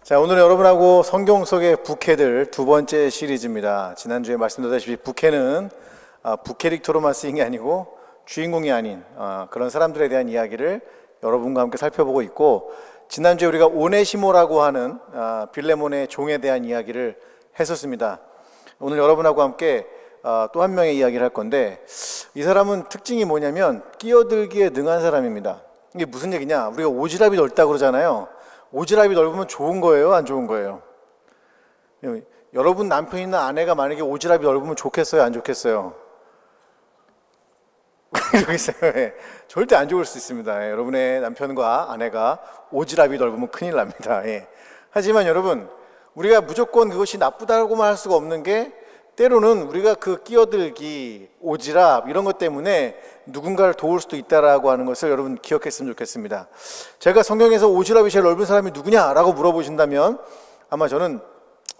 자, 오늘 여러분하고 성경 속의 부캐들 두 번째 시리즈입니다. 지난주에 말씀드렸다시피 부캐는 부캐릭터로만 쓰인 게 아니고 주인공이 아닌 그런 사람들에 대한 이야기를 여러분과 함께 살펴보고 있고, 지난주에 우리가 오네시모라고 하는 빌레몬의 종에 대한 이야기를 했었습니다. 오늘 여러분하고 함께 또 한 명의 이야기를 할 건데, 이 사람은 특징이 뭐냐면 끼어들기에 능한 사람입니다. 이게 무슨 얘기냐? 우리가 오지랖이 넓다고 그러잖아요. 오지랖이 넓으면 좋은 거예요, 안 좋은 거예요? 여러분 남편이나 아내가 만약에 오지랖이 넓으면 좋겠어요, 안 좋겠어요? 그러겠어요. 예. 절대 안 좋을 수 있습니다. 예. 여러분의 남편과 아내가 오지랖이 넓으면 큰일 납니다. 예. 하지만 여러분, 우리가 무조건 그것이 나쁘다고만 할 수가 없는 게, 때로는 우리가 그 끼어들기, 오지랖 이런 것 때문에 누군가를 도울 수도 있다라고 하는 것을 여러분 기억했으면 좋겠습니다. 제가 성경에서 오지랖이 제일 넓은 사람이 누구냐라고 물어보신다면 아마 저는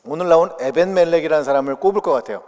오늘 나온 에벤멜렉이라는 사람을 꼽을 것 같아요.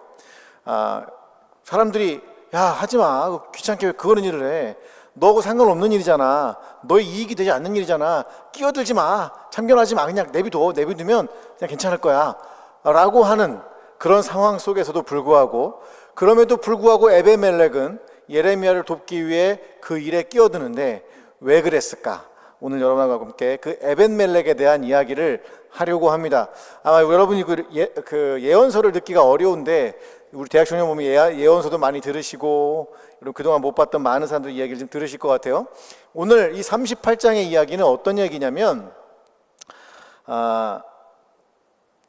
사람들이 야, 하지마, 귀찮게 왜 그런 일을 해, 너하고 상관없는 일이잖아, 너의 이익이 되지 않는 일이잖아, 끼어들지 마, 참견하지 마, 그냥 내비두면 그냥 괜찮을 거야 라고 하는 그런 상황 속에서도 불구하고, 그럼에도 불구하고 에벤멜렉은 예레미야를 돕기 위해 그 일에 끼어드는데 왜 그랬을까? 오늘 여러분과 함께 그 에벤멜렉에 대한 이야기를 하려고 합니다. 아마 여러분이 그 예언서를 듣기가 어려운데, 우리 대학 청년 보면 예언서도 많이 들으시고, 그리고 그동안 못 봤던 많은 사람들 이야기를 좀 들으실 것 같아요. 오늘 이 38장의 이야기는 어떤 얘기냐면,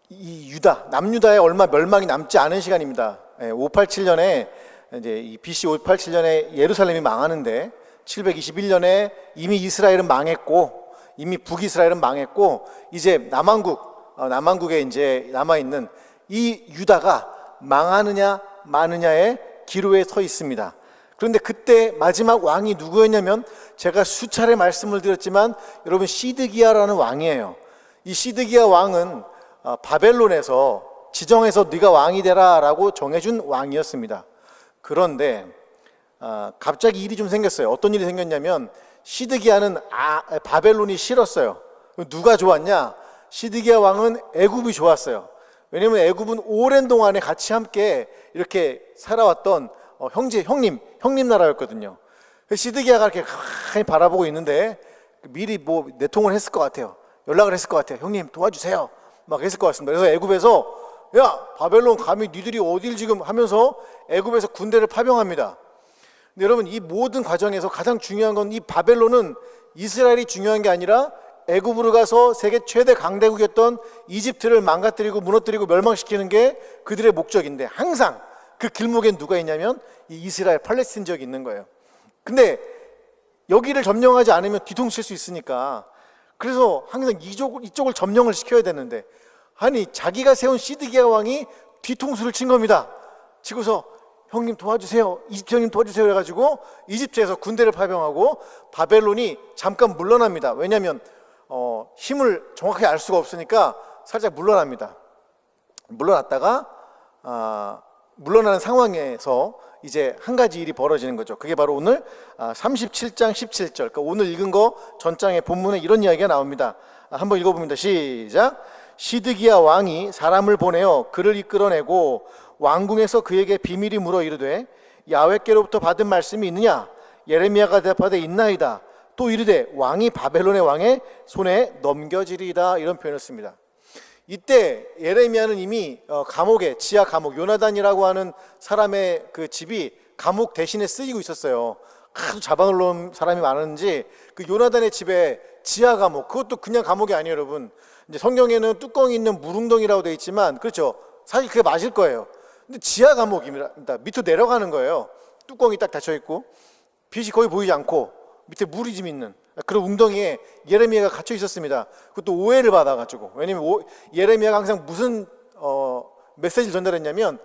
이 남유다의 얼마 멸망이 남지 않은 시간입니다. 587년에 이제 이 BC 587년에 예루살렘이 망하는데, 721년에 이미 이스라엘은 망했고, 이미 북이스라엘은 망했고, 이제 남왕국에 이제 남아 있는 이 유다가 망하느냐 마느냐의 기로에 서 있습니다. 그런데 그때 마지막 왕이 누구였냐면, 제가 수차례 말씀을 드렸지만 여러분, 시드기야라는 왕이에요. 이 시드기야 왕은 바벨론에서 지정해서 네가 왕이 되라 라고 정해준 왕이었습니다. 그런데 갑자기 일이 좀 생겼어요. 어떤 일이 생겼냐면, 시드기야는 바벨론이 싫었어요. 누가 좋았냐? 시드기야 왕은 애굽이 좋았어요. 왜냐면 애굽은 오랜 동안에 같이 함께 이렇게 살아왔던 형님 나라였거든요. 시드기야가 이렇게 가만히 바라보고 있는데 미리 뭐 내통을 했을 것 같아요. 연락을 했을 것 같아요. 형님 도와주세요 막 했을 것 같습니다. 그래서 애굽에서, 야, 바벨론 감히 니들이 어딜 지금 하면서 애굽에서 군대를 파병합니다. 근데 여러분, 이 모든 과정에서 가장 중요한 건, 이 바벨론은 이스라엘이 중요한 게 아니라 애굽으로 가서 세계 최대 강대국이었던 이집트를 망가뜨리고 무너뜨리고 멸망시키는 게 그들의 목적인데, 항상 그 길목엔 누가 있냐면 이 이스라엘 팔레스틴 지역이 있는 거예요. 근데 여기를 점령하지 않으면 뒤통수 칠 수 있으니까, 그래서 항상 이쪽을 점령을 시켜야 되는데, 아니 자기가 세운 시드기야 왕이 뒤통수를 친 겁니다. 치고서 형님 도와주세요, 이집트 형님 도와주세요 해가지고 이집트에서 군대를 파병하고 바벨론이 잠깐 물러납니다. 왜냐하면 힘을 정확하게 알 수가 없으니까 살짝 물러납니다. 물러났다가 물러나는 상황에서 이제 한 가지 일이 벌어지는 거죠. 그게 바로 오늘 37장 17절, 그러니까 오늘 읽은 거 전장의 본문에 이런 이야기가 나옵니다. 한번 읽어봅니다. 시작. 시드기야 왕이 사람을 보내어 그를 이끌어내고 왕궁에서 그에게 비밀이 물어 이르되, 야훼께로부터 받은 말씀이 있느냐? 예레미야가 대답하되 있나이다. 또 이르되 왕이 바벨론의 왕의 손에 넘겨지리이다. 이런 표현을 씁니다. 이때 예레미야는 이미 감옥에, 지하 감옥, 요나단이라고 하는 사람의 그 집이 감옥 대신에 쓰이고 있었어요. 하도 잡아놓은 사람이 많은지 그 요나단의 집에 지하 감옥, 그것도 그냥 감옥이 아니에요, 여러분. 이제 성경에는 뚜껑이 있는 물웅덩이라고 되어 있지만, 그렇죠, 사실 그게 맞을 거예요. 근데 지하 감옥입니다. 밑으로 내려가는 거예요. 뚜껑이 딱 닫혀 있고 빛이 거의 보이지 않고 밑에 물이 좀 있는 그런 웅덩이에 예레미야가 갇혀 있었습니다. 그것도 오해를 받아가지고. 왜냐면 예레미야가 항상 무슨 메시지를 전달했냐면,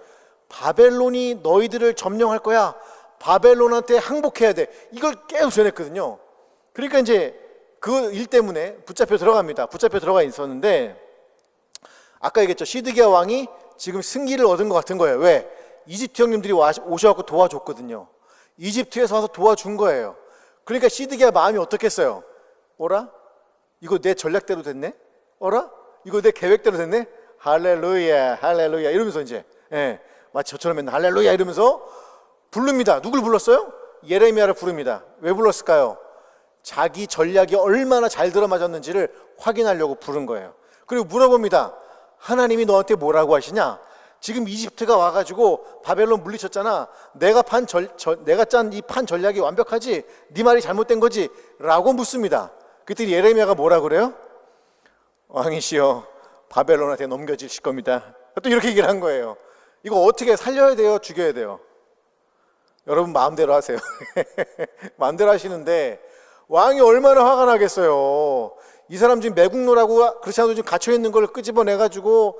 바벨론이 너희들을 점령할 거야, 바벨론한테 항복해야 돼, 이걸 계속 전했거든요. 그러니까 이제 그 일 때문에 붙잡혀 들어가 있었는데, 아까 얘기했죠, 시드기야 왕이 지금 승기를 얻은 것 같은 거예요. 왜? 이집트 형님들이 오셔갖고 도와줬거든요. 이집트에서 와서 도와준 거예요. 그러니까 시드기야 마음이 어떻겠어요? 어라? 이거 내 전략대로 됐네? 어라? 이거 내 계획대로 됐네. 할렐루야, 할렐루야 이러면서 이제 마치 저처럼 맨날 할렐루야 이러면서 부릅니다. 누굴 불렀어요? 예레미야를 부릅니다. 왜 불렀을까요? 자기 전략이 얼마나 잘 들어맞았는지를 확인하려고 부른 거예요. 그리고 물어봅니다. 하나님이 너한테 뭐라고 하시냐? 지금 이집트가 와가지고 바벨론 물리쳤잖아. 내가 짠 이 판 전략이 완벽하지? 네 말이 잘못된 거지? 라고 묻습니다. 그때 예레미야가 뭐라 그래요? 왕이시여, 바벨론한테 넘겨지실 겁니다. 또 이렇게 얘기를 한 거예요. 이거 어떻게 살려야 돼요? 죽여야 돼요? 여러분 마음대로 하세요. 마음대로 하시는데 왕이 얼마나 화가 나겠어요. 이 사람 지금 매국노라고 그렇지 않아도 지금 갇혀있는 걸 끄집어내가지고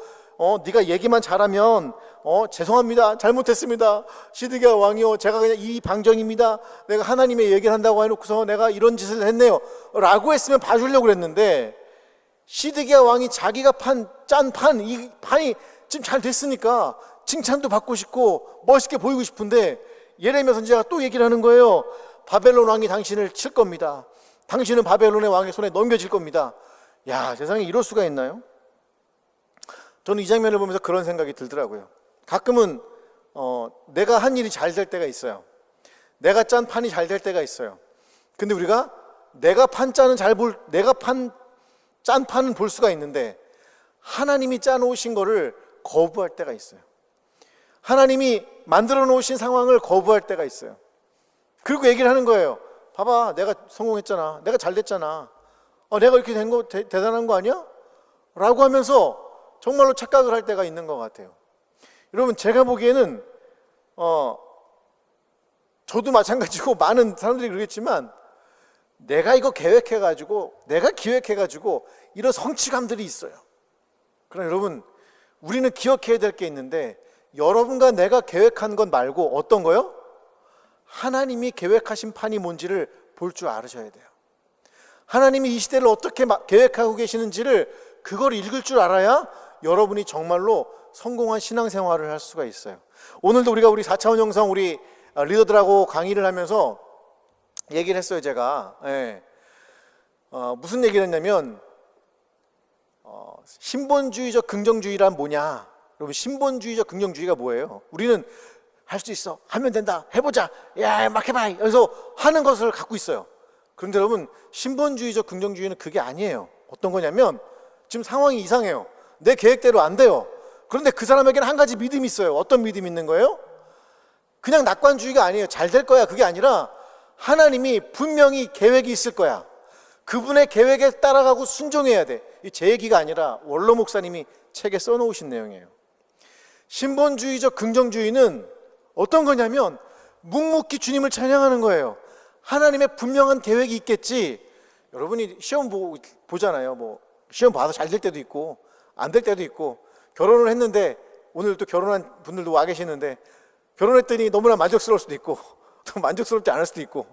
네가 얘기만 잘하면 죄송합니다, 잘못했습니다, 시드기야 왕이요, 제가 그냥 이 방정입니다, 내가 하나님의 얘기를 한다고 해놓고서 내가 이런 짓을 했네요 라고 했으면 봐주려고 그랬는데, 시드기야 왕이 자기가 짠 판, 이 판이 지금 잘 됐으니까 칭찬도 받고 싶고 멋있게 보이고 싶은데 예레미야 선지자가 또 얘기를 하는 거예요. 바벨론 왕이 당신을 칠 겁니다. 당신은 바벨론의 왕의 손에 넘겨질 겁니다. 야, 세상에 이럴 수가 있나요? 저는 이 장면을 보면서 그런 생각이 들더라고요. 가끔은 내가 한 일이 잘 될 때가 있어요. 내가 짠 판이 잘 될 때가 있어요. 근데 우리가 내가 짠 판은 볼 수가 있는데 하나님이 짜놓으신 거를 거부할 때가 있어요. 하나님이 만들어 놓으신 상황을 거부할 때가 있어요. 그리고 얘기를 하는 거예요. 봐봐, 내가 성공했잖아, 내가 잘 됐잖아, 내가 이렇게 된 거 대단한 거 아니야? 라고 하면서 정말로 착각을 할 때가 있는 것 같아요. 여러분, 제가 보기에는 저도 마찬가지고 많은 사람들이 그러겠지만 내가 이거 계획해가지고, 내가 기획해가지고 이런 성취감들이 있어요. 그러나 여러분, 우리는 기억해야 될 게 있는데, 여러분과 내가 계획한 것 말고 어떤 거요? 하나님이 계획하신 판이 뭔지를 볼 줄 알으셔야 돼요. 하나님이 이 시대를 어떻게 계획하고 계시는지를 그걸 읽을 줄 알아야 여러분이 정말로 성공한 신앙생활을 할 수가 있어요. 오늘도 우리 4차원 영성 우리 리더들하고 강의를 하면서 얘기를 했어요. 제가 무슨 얘기를 했냐면 신본주의적 긍정주의란 뭐냐. 여러분, 신본주의적 긍정주의가 뭐예요? 우리는 할 수 있어, 하면 된다, 해보자, 야 막 해봐, 그래서 하는 것을 갖고 있어요. 그런데 여러분, 신본주의적 긍정주의는 그게 아니에요. 어떤 거냐면 지금 상황이 이상해요. 내 계획대로 안 돼요. 그런데 그 사람에게는 한 가지 믿음이 있어요. 어떤 믿음이 있는 거예요? 그냥 낙관주의가 아니에요. 잘 될 거야, 그게 아니라 하나님이 분명히 계획이 있을 거야. 그분의 계획에 따라가고 순종해야 돼. 제 얘기가 아니라 원로 목사님이 책에 써놓으신 내용이에요. 신본주의적 긍정주의는 어떤 거냐면 묵묵히 주님을 찬양하는 거예요. 하나님의 분명한 계획이 있겠지. 여러분이 시험 보잖아요. 뭐 시험 봐서 잘 될 때도 있고 안 될 때도 있고, 결혼을 했는데, 오늘 또 결혼한 분들도 와 계시는데 결혼했더니 너무나 만족스러울 수도 있고 또 만족스럽지 않을 수도 있고,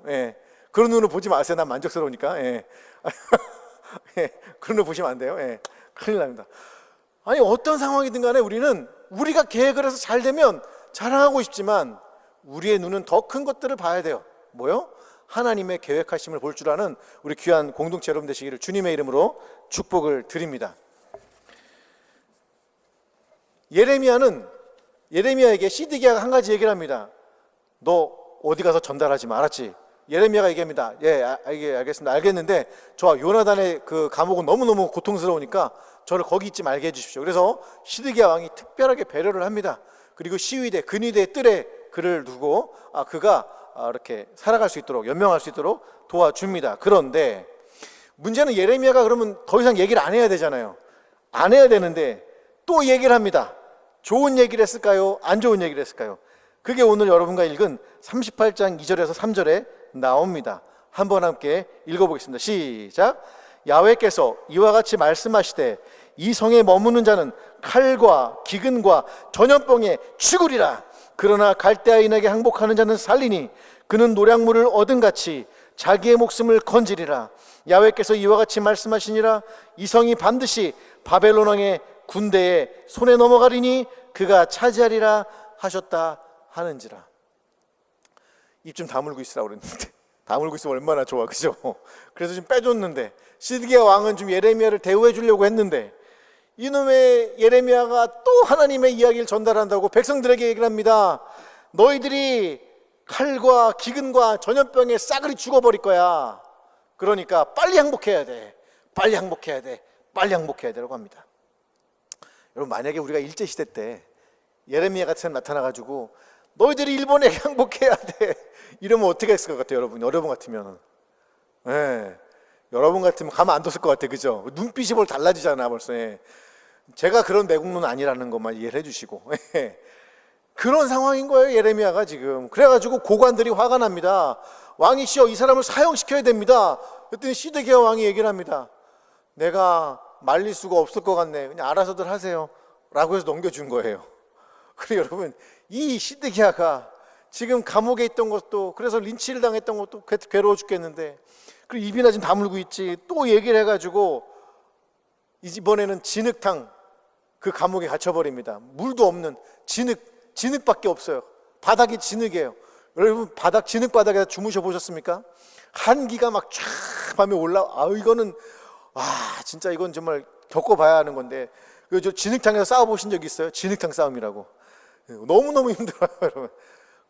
그런 눈으로 보지 마세요. 난 만족스러우니까. 그런 눈으로 보시면 안 돼요. 큰일 납니다. 아니, 어떤 상황이든 간에 우리는 우리가 계획을 해서 잘 되면 자랑하고 싶지만 우리의 눈은 더 큰 것들을 봐야 돼요. 뭐요? 하나님의 계획하심을 볼 줄 아는 우리 귀한 공동체 여러분 되시기를 주님의 이름으로 축복을 드립니다. 예레미야에게 시드기야가 한 가지 얘기를 합니다. 너 어디 가서 전달하지 마, 알았지? 예레미야가 얘기합니다. 알겠습니다. 알겠는데 저 요나단의 그 감옥은 너무너무 고통스러우니까 저를 거기 있지 말게 해주십시오. 그래서 시드기야 왕이 특별하게 배려를 합니다. 그리고 시위대, 근위대 뜰에 그를 두고 그가 이렇게 살아갈 수 있도록, 연명할 수 있도록 도와줍니다. 그런데 문제는 예레미야가 그러면 더 이상 얘기를 안 해야 되잖아요. 안 해야 되는데 또 얘기를 합니다. 좋은 얘기를 했을까요? 안 좋은 얘기를 했을까요? 그게 오늘 여러분과 읽은 38장 2절에서 3절에 나옵니다. 한번 함께 읽어보겠습니다. 시작. 야훼께서 이와 같이 말씀하시되 이 성에 머무는 자는 칼과 기근과 전염병에 죽으리라. 그러나 갈대아인에게 항복하는 자는 살리니 그는 노량물을 얻은 같이 자기의 목숨을 건지리라. 야훼께서 이와 같이 말씀하시니라. 이 성이 반드시 바벨론 왕의 군대의 손에 넘어가리니 그가 차지하리라 하셨다 하는지라. 입 좀 다물고 있으라고 그랬는데 다물고 있으면 얼마나 좋아, 그죠? 그래서 좀 빼줬는데, 시드기야 왕은 좀 예레미야를 대우해 주려고 했는데 이놈의 예레미야가 또 하나님의 이야기를 전달한다고 백성들에게 얘기를 합니다. 너희들이 칼과 기근과 전염병에 싸그리 죽어버릴 거야. 그러니까 빨리 항복해야 돼. 빨리 항복해야 돼. 빨리 항복해야 되라고 합니다. 여러분, 만약에 우리가 일제시대 때 예레미야 같은 사람 나타나가지고 너희들이 일본에 항복해야 돼 이러면 어떻게 했을 것 같아요? 여러분 같으면 여러분 같으면 가만 안 뒀을 것 같아. 그죠? 눈빛이 벌 달라지잖아 벌써. 제가 그런 매국노는 아니라는 것만 이해를 해주시고 그런 상황인 거예요 예레미야가 지금. 그래가지고 고관들이 화가 납니다. 왕이시여, 이 사람을 사형시켜야 됩니다. 그랬더니 시드기야 왕이 얘기를 합니다. 내가 말릴 수가 없을 것 같네. 그냥 알아서들 하세요 라고 해서 넘겨준 거예요. 그래 여러분, 이 시드기야가 지금 감옥에 있던 것도, 그래서 린치를 당했던 것도 괴로워 죽겠는데, 그리고 입이나 지금 다물고 있지, 또 얘기를 해가지고 이번에는 진흙탕 그 감옥에 갇혀버립니다. 물도 없는 진흙밖에 없어요. 바닥이 진흙이에요. 여러분, 진흙 바닥에서 주무셔 보셨습니까? 한기가 막 쫙 밤에 이거는 진짜 이건 정말 겪어봐야 하는 건데, 저 진흙탕에서 싸워보신 적 있어요? 진흙탕 싸움이라고. 너무너무 힘들어요 여러분.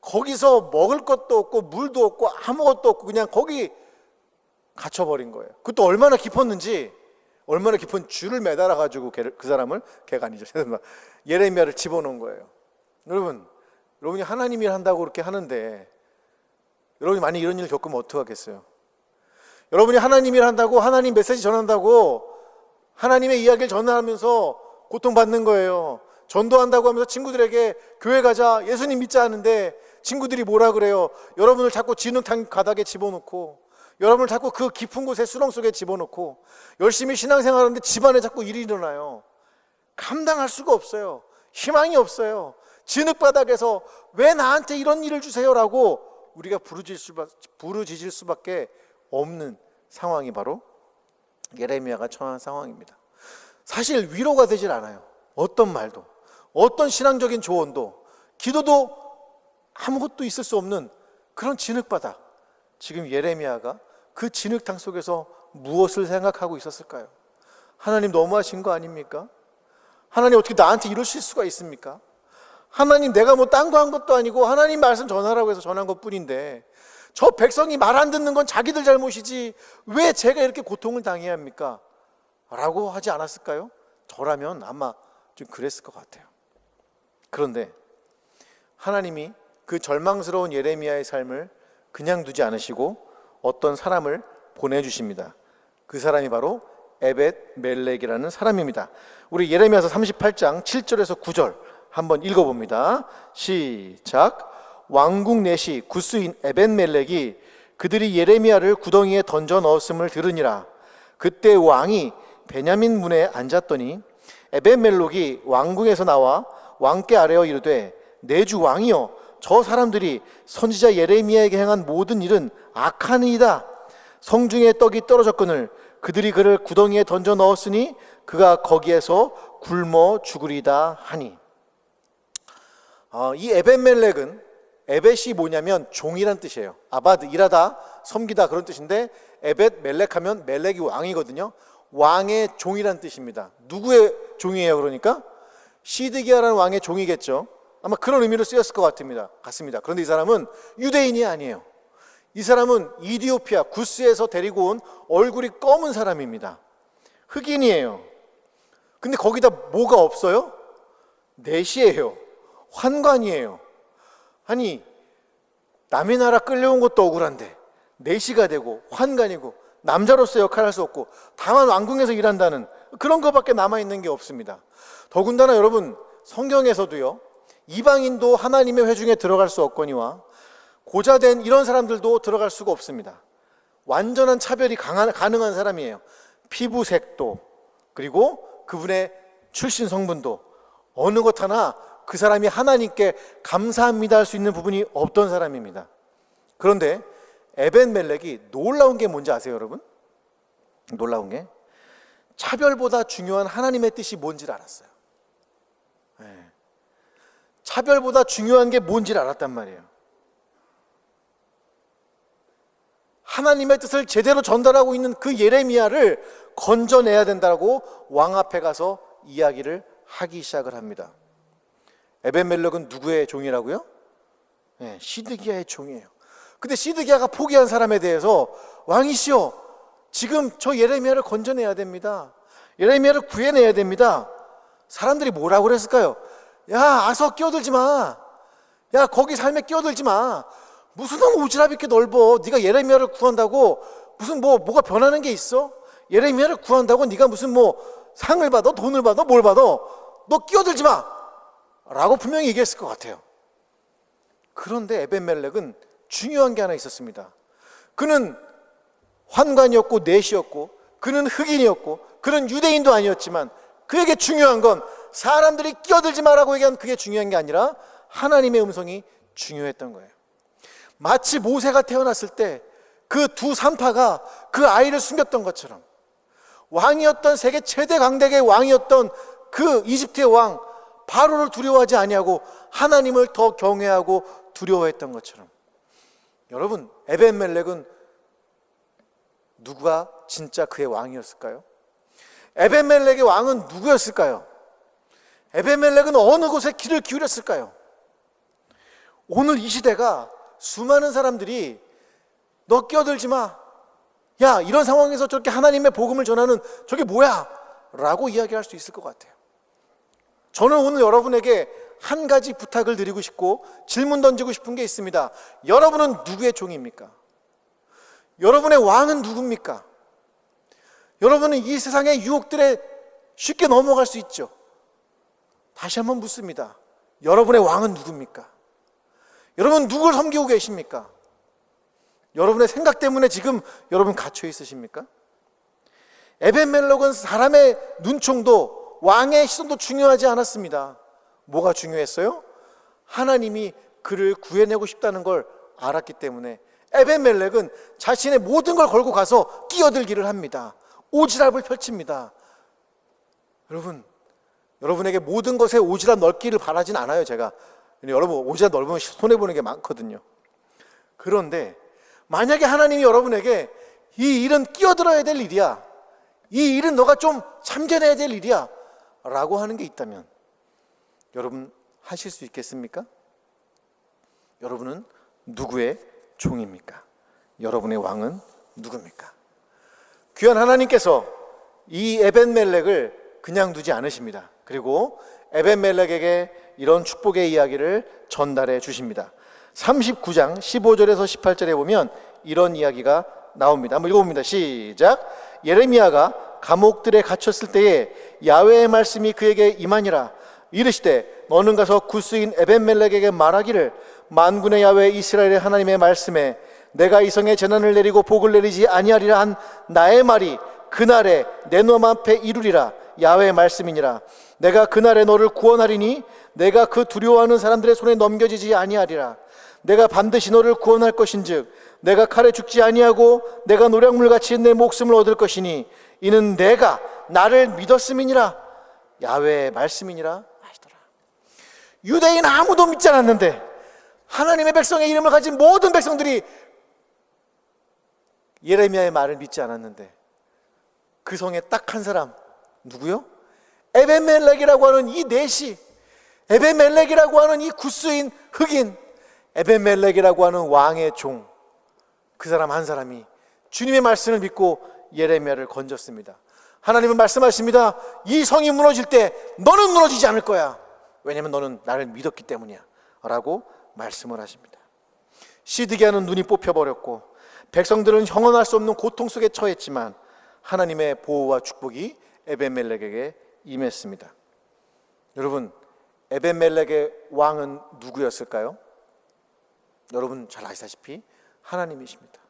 거기서 먹을 것도 없고 물도 없고 아무것도 없고 그냥 거기 갇혀버린 거예요. 그것도 얼마나 깊었는지, 얼마나 깊은 줄을 매달아 가지고 그 사람을, 걔가 아니죠, 예레미야를 집어넣은 거예요. 여러분이 하나님이 한다고 그렇게 하는데, 여러분이 만약 이런 일을 겪으면 어떡하겠어요? 여러분이 하나님이 한다고, 하나님 메시지 전한다고 하나님의 이야기를 전하면서 고통받는 거예요. 전도한다고 하면서 친구들에게 교회 가자, 예수님 믿자 하는데 친구들이 뭐라 그래요? 여러분을 자꾸 진흙탕 바닥에 집어넣고, 여러분을 자꾸 그 깊은 곳에 수렁 속에 집어넣고, 열심히 신앙생활하는데 집안에 자꾸 일이 일어나요. 감당할 수가 없어요. 희망이 없어요. 진흙바닥에서 왜 나한테 이런 일을 주세요라고 우리가 부르짖을 수밖에 없는 상황이 바로 예레미야가 처한 상황입니다. 사실 위로가 되질 않아요. 어떤 말도, 어떤 신앙적인 조언도, 기도도 아무것도 있을 수 없는 그런 진흙바닥. 지금 예레미야가 그 진흙탕 속에서 무엇을 생각하고 있었을까요? 하나님 너무하신 거 아닙니까? 하나님 어떻게 나한테 이러실 수가 있습니까? 하나님, 내가 뭐 딴 거 한 것도 아니고 하나님 말씀 전하라고 해서 전한 것 뿐인데 저 백성이 말 안 듣는 건 자기들 잘못이지 왜 제가 이렇게 고통을 당해야 합니까? 라고 하지 않았을까요? 저라면 아마 좀 그랬을 것 같아요. 그런데 하나님이 그 절망스러운 예레미야의 삶을 그냥 두지 않으시고 어떤 사람을 보내주십니다. 그 사람이 바로 에벳멜렉이라는 사람입니다. 우리 예레미야서 38장 7절에서 9절 한번 읽어봅니다. 시작. 왕궁 내시 구스인 에벳멜렉이 그들이 예레미야를 구덩이에 던져 넣었음을 들으니라. 그때 왕이 베냐민 문에 앉았더니 에벳멜렉이 왕궁에서 나와 왕께 아뢰어 이르되, 내 주 왕이여, 저 사람들이 선지자 예레미야에게 행한 모든 일은 악하니이다. 성중에 떡이 떨어졌거늘 그들이 그를 구덩이에 던져 넣었으니 그가 거기에서 굶어 죽으리다 하니. 이 에벳멜렉은, 에벳이 뭐냐면 종이란 뜻이에요. 아바드, 일하다, 섬기다 그런 뜻인데, 에벳멜렉 하면 멜렉이 왕이거든요. 왕의 종이란 뜻입니다. 누구의 종이에요? 그러니까 시드기야라는 왕의 종이겠죠. 아마 그런 의미로 쓰였을 것 같습니다. 그런데 이 사람은 유대인이 아니에요. 이 사람은 이디오피아 구스에서 데리고 온 얼굴이 검은 사람입니다. 흑인이에요. 근데 거기다 뭐가 없어요? 내시예요. 환관이에요. 아니, 남의 나라 끌려온 것도 억울한데 내시가 되고 환관이고 남자로서 역할을 할 수 없고 다만 왕궁에서 일한다는 그런 것밖에 남아있는 게 없습니다. 더군다나 여러분, 성경에서도요, 이방인도 하나님의 회중에 들어갈 수 없거니와 고자된 이런 사람들도 들어갈 수가 없습니다. 완전한 차별이 가능한 사람이에요. 피부색도, 그리고 그분의 출신 성분도 어느 것 하나 그 사람이 하나님께 감사합니다 할 수 있는 부분이 없던 사람입니다. 그런데 에벳멜렉이 놀라운 게 뭔지 아세요, 여러분? 놀라운 게 차별보다 중요한 하나님의 뜻이 뭔지를 알았어요. 차별보다 중요한 게 뭔지를 알았단 말이에요. 하나님의 뜻을 제대로 전달하고 있는 그 예레미야를 건져내야 된다고 왕 앞에 가서 이야기를 하기 시작을 합니다. 에벤멜렉은 누구의 종이라고요? 네, 시드기야의 종이에요. 근데 시드기야가 포기한 사람에 대해서 왕이시여, 지금 저 예레미야를 건져내야 됩니다. 예레미야를 구해내야 됩니다. 사람들이 뭐라고 그랬을까요? 야, 아서 끼어들지 마. 야, 거기 삶에 끼어들지 마. 무슨 너무 오지랖 넓어. 네가 예레미야를 구한다고 무슨 뭐가 변하는 게 있어? 예레미야를 구한다고 네가 무슨 상을 받아, 돈을 받아, 뭘 받아? 너 끼어들지 마. 라고 분명히 얘기했을 것 같아요. 그런데 에벤멜렉은 중요한 게 하나 있었습니다. 그는 환관이었고 내시였고 그는 흑인이었고 그는 유대인도 아니었지만 그에게 중요한 건 사람들이 끼어들지 마라고 얘기한 그게 중요한 게 아니라 하나님의 음성이 중요했던 거예요. 마치 모세가 태어났을 때 그 두 산파가 그 아이를 숨겼던 것처럼 왕이었던 세계 최대 강대국의 왕이었던 그 이집트의 왕 바로를 두려워하지 아니하고 하나님을 더 경외하고 두려워했던 것처럼, 여러분, 에벤멜렉은 누가 진짜 그의 왕이었을까요? 에벤멜렉의 왕은 누구였을까요? 에벤멜렉은 어느 곳에 귀를 기울였을까요? 오늘 이 시대가 수많은 사람들이 너 끼어들지 마, 야, 이런 상황에서 저렇게 하나님의 복음을 전하는 저게 뭐야? 라고 이야기할 수 있을 것 같아요. 저는 오늘 여러분에게 한 가지 부탁을 드리고 싶고 질문 던지고 싶은 게 있습니다. 여러분은 누구의 종입니까? 여러분의 왕은 누굽니까? 여러분은 이 세상의 유혹들에 쉽게 넘어갈 수 있죠. 다시 한번 묻습니다. 여러분의 왕은 누굽니까? 여러분 누굴 섬기고 계십니까? 여러분의 생각 때문에 지금 여러분 갇혀 있으십니까? 에벤멜렉은 사람의 눈총도 왕의 시선도 중요하지 않았습니다. 뭐가 중요했어요? 하나님이 그를 구해내고 싶다는 걸 알았기 때문에 에벤멜렉은 자신의 모든 걸 걸고 가서 끼어들기를 합니다. 오지랖을 펼칩니다. 여러분에게 모든 것에 오지랖 넓기를 바라진 않아요. 제가 여러분 오지랖 넓으면 손해보는 게 많거든요. 그런데 만약에 하나님이 여러분에게 이 일은 끼어들어야 될 일이야, 이 일은 너가 좀 참견해야 될 일이야 라고 하는 게 있다면 여러분 하실 수 있겠습니까? 여러분은 누구의 종입니까? 여러분의 왕은 누굽니까? 귀한 하나님께서 이 에벤멜렉을 그냥 두지 않으십니다. 그리고 에벤멜렉에게 이런 축복의 이야기를 전달해 주십니다. 39장 15절에서 18절에 보면 이런 이야기가 나옵니다. 한번 읽어봅니다. 시작. 예레미야가 감옥들에 갇혔을 때에 야훼의 말씀이 그에게 임하니라. 이르시되 너는 가서 구스인 에벤멜렉에게 말하기를 만군의 야훼 이스라엘의 하나님의 말씀에 내가 이 성에 재난을 내리고 복을 내리지 아니하리라 한 나의 말이 그날에 내 놈 앞에 이루리라. 야훼의 말씀이니라. 내가 그날에 너를 구원하리니 내가 그 두려워하는 사람들의 손에 넘겨지지 아니하리라. 내가 반드시 너를 구원할 것인즉 내가 칼에 죽지 아니하고 내가 노략물같이 내 목숨을 얻을 것이니 이는 내가 나를 믿었음이니라. 야훼의 말씀이니라 하시더라. 유대인 아무도 믿지 않았는데 하나님의 백성의 이름을 가진 모든 백성들이 예레미야의 말을 믿지 않았는데 그 성에 딱 한 사람, 누구요? 에벤멜렉이라고 하는 이 내시, 에벤멜렉이라고 하는 이 구스인 흑인, 에벤멜렉이라고 하는 왕의 종, 그 사람 한 사람이 주님의 말씀을 믿고 예레미야를 건졌습니다. 하나님은 말씀하십니다. 이 성이 무너질 때 너는 무너지지 않을 거야. 왜냐하면 너는 나를 믿었기 때문이야 라고 말씀을 하십니다. 시드기야는 눈이 뽑혀버렸고 백성들은 형언할 수 없는 고통 속에 처했지만 하나님의 보호와 축복이 에벤멜렉에게 임했습니다. 여러분, 에벤멜렉의 왕은 누구였을까요? 여러분 잘 아시다시피 하나님이십니다.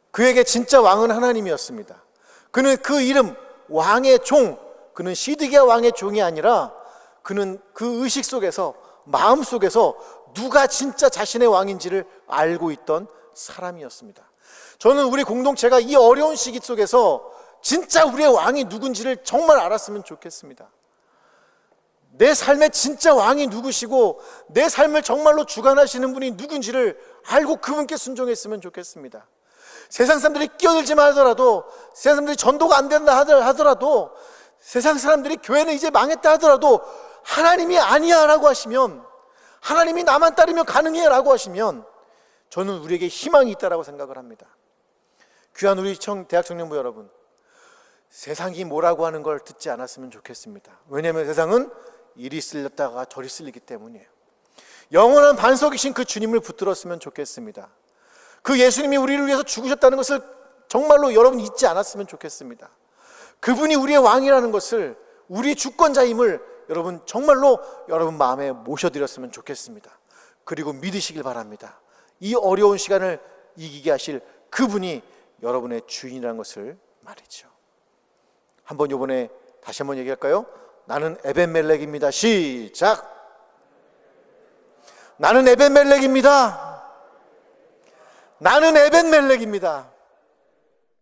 그에게 진짜 왕은 하나님이었습니다. 그는 그 이름 왕의 종, 그는 시드기야 왕의 종이 아니라 그는 그 의식 속에서, 마음 속에서 누가 진짜 자신의 왕인지를 알고 있던 사람이었습니다. 저는 우리 공동체가 이 어려운 시기 속에서 진짜 우리의 왕이 누군지를 정말 알았으면 좋겠습니다. 내 삶의 진짜 왕이 누구시고 내 삶을 정말로 주관하시는 분이 누군지를 알고 그분께 순종했으면 좋겠습니다. 세상 사람들이 끼어들지만 하더라도, 세상 사람들이 전도가 안 된다 하더라도, 세상 사람들이 교회는 이제 망했다 하더라도 하나님이 아니야 라고 하시면, 하나님이 나만 따르면 가능해 라고 하시면 저는 우리에게 희망이 있다라고 생각을 합니다. 귀한 우리 대학 청년부 여러분, 세상이 뭐라고 하는 걸 듣지 않았으면 좋겠습니다. 왜냐하면 세상은 이리 쓸렸다가 저리 쓸리기 때문이에요. 영원한 반석이신 그 주님을 붙들었으면 좋겠습니다. 그 예수님이 우리를 위해서 죽으셨다는 것을 정말로 여러분 잊지 않았으면 좋겠습니다. 그분이 우리의 왕이라는 것을, 우리의 주권자임을 여러분 정말로 여러분 마음에 모셔드렸으면 좋겠습니다. 그리고 믿으시길 바랍니다. 이 어려운 시간을 이기게 하실 그분이 여러분의 주인이라는 것을 말이죠. 한번 이번에 다시 한번 얘기할까요? 나는 에벤멜렉입니다. 시작. 나는 에벤멜렉입니다. 나는 에벤멜렉입니다.